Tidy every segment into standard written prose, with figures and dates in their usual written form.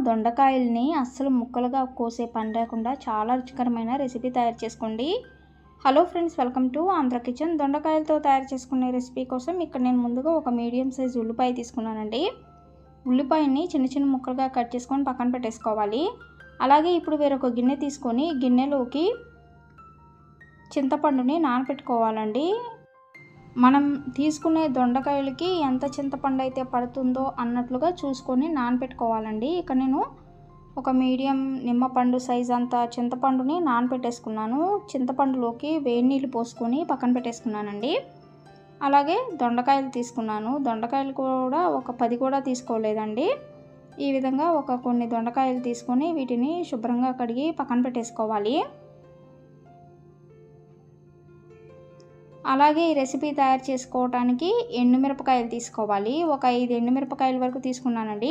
దొండకాయల్ని అస్సలు ముక్కలుగా కోసే పని లేకుండా చాలా రుచికరమైన రెసిపీ తయారు చేసుకోండి. Hello friends, welcome to Andhra kitchen. దొండకాయలతో తయారు చేసుకునే రెసిపీ కోసం ఇక్కడ నేను ముందుగా ఒక మీడియం సైజ్ ఉల్లిపాయ తీసుకున్నానండి. ఉల్లిపాయని చిన్న చిన్న ముక్కలుగా కట్ చేసుకొని పక్కన పెట్టేసుకోవాలి. అలాగే ఇప్పుడు వేరొక గిన్నె తీసుకొని గిన్నెలోకి చింతపండుని నానబెట్టుకోవాలండి. మనం తీసుకునే దొండకాయలకి ఎంత చింతపండు అయితే పడుతుందో అన్నట్లుగా చూసుకొని నానబెట్టుకోవాలండి. ఇక్కడ నేను ఒక మీడియం నిమ్మపండు సైజ్ అంత చింతపండుని నానబెట్టేసుకున్నాను. చింతపండులోకి వేడి నీళ్ళు పోసుకొని పక్కన పెట్టేసుకున్నానండి. అలాగే దొండకాయలు తీసుకున్నాను. దొండకాయలు కూడా ఒక 10 కూడా తీసుకోలేదండి. ఈ విధంగా కొన్ని దొండకాయలు తీసుకొని వీటిని శుభ్రంగా కడిగి పక్కన పెట్టేసుకోవాలి. అలాగే ఈ రెసిపీ తయారు చేసుకోవడానికి ఎండుమిరపకాయలు తీసుకోవాలి. ఒక 5 ఎండుమిరపకాయల వరకు తీసుకున్నానండి.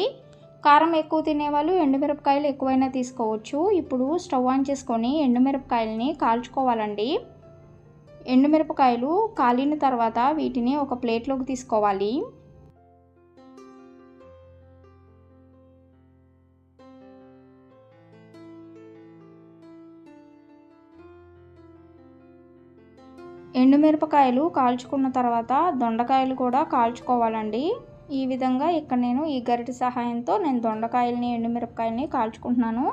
కారం ఎక్కువ తినేవాళ్ళు ఎండుమిరపకాయలు ఎక్కువైనా తీసుకోవచ్చు. ఇప్పుడు స్టవ్ ఆన్ చేసుకొని ఎండుమిరపకాయలని కాల్చుకోవాలండి. ఎండుమిరపకాయలు కాలిన తర్వాత వీటిని ఒక ప్లేట్లోకి తీసుకోవాలి. ఎండుమిరపకాయలు కాల్చుకున్న తర్వాత దొండకాయలు కూడా కాల్చుకోవాలండి. ఈ విధంగా ఇక్కడ నేను ఈ గరిటె సహాయంతో దొండకాయలని ఎండుమిరపకాయలని కాల్చుకుంటున్నాను.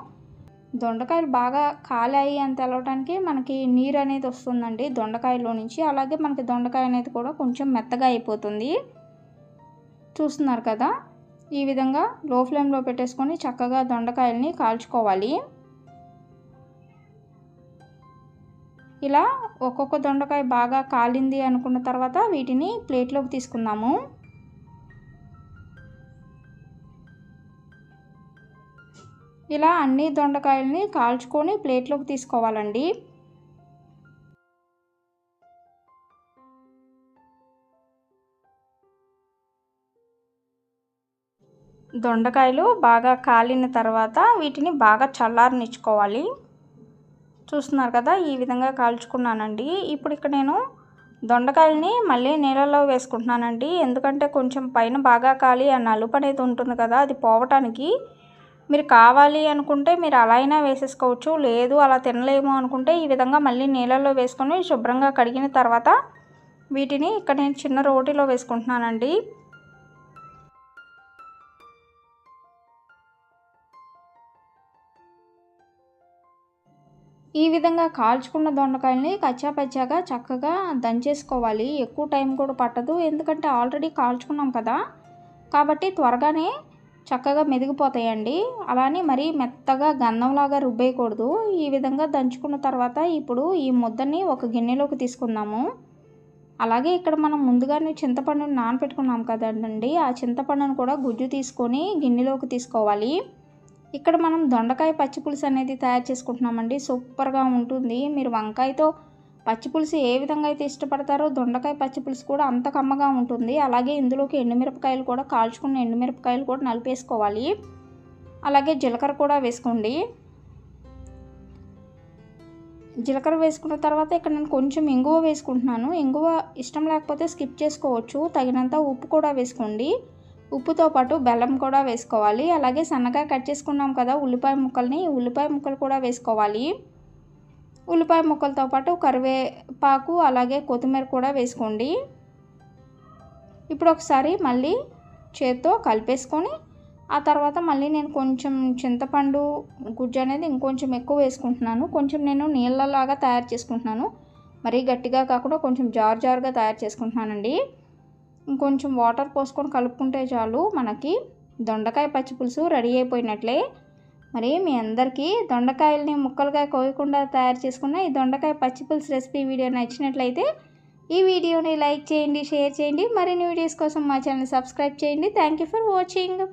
దొండకాయలు బాగా కాలాయి అని తెలవడానికి మనకి నీరు అనేది వస్తుందండి దొండకాయలో నుంచి. అలాగే మనకి దొండకాయ అనేది కూడా కొంచెం మెత్తగా అయిపోతుంది. చూస్తున్నారు కదా, ఈ విధంగా లో ఫ్లేమ్లో పెట్టేసుకొని చక్కగా దొండకాయలని కాల్చుకోవాలి. ఇలా ఒక్కొక్క దొండకాయ బాగా కాలింది అనుకున్న తర్వాత వీటిని ప్లేట్లోకి తీసుకుందాము. ఇలా అన్ని దొండకాయలని కాల్చుకొని ప్లేట్లోకి తీసుకోవాలండి. దొండకాయలు బాగా కాలిన తర్వాత వీటిని బాగా చల్లారనిచ్చుకోవాలి. చూస్తున్నారు కదా, ఈ విధంగా కాల్చుకున్నానండి. ఇప్పుడు ఇక్కడ నేను దొండకాయలని మళ్ళీ నీళ్ళలో వేసుకుంటున్నానండి. ఎందుకంటే కొంచెం పైన బాగా కాలి ఆ నలుపు అనేది ఉంటుంది కదా, అది పోవటానికి. మీరు కావాలి అనుకుంటే మీరు అలా అయినా వేసేసుకోవచ్చు. లేదు అలా తినలేము అనుకుంటే ఈ విధంగా మళ్ళీ నీళ్ళల్లో వేసుకొని శుభ్రంగా కడిగిన తర్వాత వీటిని ఇక్కడ నేను చిన్న రోటిలో వేసుకుంటున్నానండి. ఈ విధంగా కాల్చుకున్న దొండకాయల్ని కచ్చాపచ్చాగా చక్కగా దంచేసుకోవాలి. ఎక్కువ టైం కూడా పట్టదు, ఎందుకంటే ఆల్రెడీ కాల్చుకున్నాం కదా, కాబట్టి త్వరగానే చక్కగా మెదిగిపోతాయండి. అలానే మరీ మెత్తగా గంధంలాగా రుబ్బేయకూడదు. ఈ విధంగా దంచుకున్న తర్వాత ఇప్పుడు ఈ ముద్దని ఒక గిన్నెలోకి తీసుకుందాము. అలాగే ఇక్కడ మనం ముందుగానే చింతపండుని నానబెట్టుకున్నాం కదండి, ఆ చింతపండును కూడా గుజ్జు తీసుకొని గిన్నెలోకి తీసుకోవాలి. ఇక్కడ మనం దొండకాయ పచ్చిపులుసు అనేది తయారు చేసుకుంటున్నామండి. సూపర్గా ఉంటుంది. మీరు వంకాయతో పచ్చిపులుసు ఏ విధంగా అయితే ఇష్టపడతారో దొండకాయ పచ్చిపులుసు కూడా అంత కమ్మగా ఉంటుంది. అలాగే ఇందులోకి ఎండుమిరపకాయలు కూడా కాల్చుకున్న ఎండుమిరపకాయలు కూడా నలిపేసుకోవాలి. అలాగే జీలకర్ర కూడా వేసుకోండి. జీలకర్ర వేసుకున్న తర్వాత ఇక్కడ నేను కొంచెం ఇంగువ వేసుకుంటున్నాను. ఇంగువ ఇష్టం లేకపోతే స్కిప్ చేసుకోవచ్చు. తగినంత ఉప్పు కూడా వేసుకోండి. ఉప్పుతో పాటు బెల్లం కూడా వేసుకోవాలి. అలాగే సన్నగా కట్ చేసుకున్నాం కదా ఉల్లిపాయ ముక్కల్ని, ఉల్లిపాయ ముక్కలు కూడా వేసుకోవాలి. ఉల్లిపాయ ముక్కలతో పాటు కరివేపాకు అలాగే కొత్తిమీర కూడా వేసుకోండి. ఇప్పుడు ఒకసారి మళ్ళీ చేత్తో కలిపేసుకొని ఆ తర్వాత మళ్ళీ నేను కొంచెం చింతపండు గుజ్జు అనేది ఇంకొంచెం ఎక్కువ వేసుకుంటున్నాను. కొంచెం నేను నీళ్ళలాగా తయారు చేసుకుంటున్నాను. మరీ గట్టిగా కాకుండా కొంచెం జారుగా తయారు చేసుకుంటున్నానండి. ఇంకొంచెం వాటర్ పోసుకొని కలుపుకుంటే చాలు, మనకి దొండకాయ పచ్చిపులుసు రెడీ అయిపోయినట్లే. మరి మీ అందరికీ దొండకాయలని ముక్కలుగా కోయకుండా తయారు చేసుకున్న ఈ దొండకాయ పచ్చిపులుసు రెసిపీ వీడియో నచ్చినట్లయితే ఈ వీడియోని లైక్ చేయండి, షేర్ చేయండి. మరిన్ని వీడియోస్ కోసం మా ఛానల్ సబ్స్క్రైబ్ చేయండి. Thank you for watching.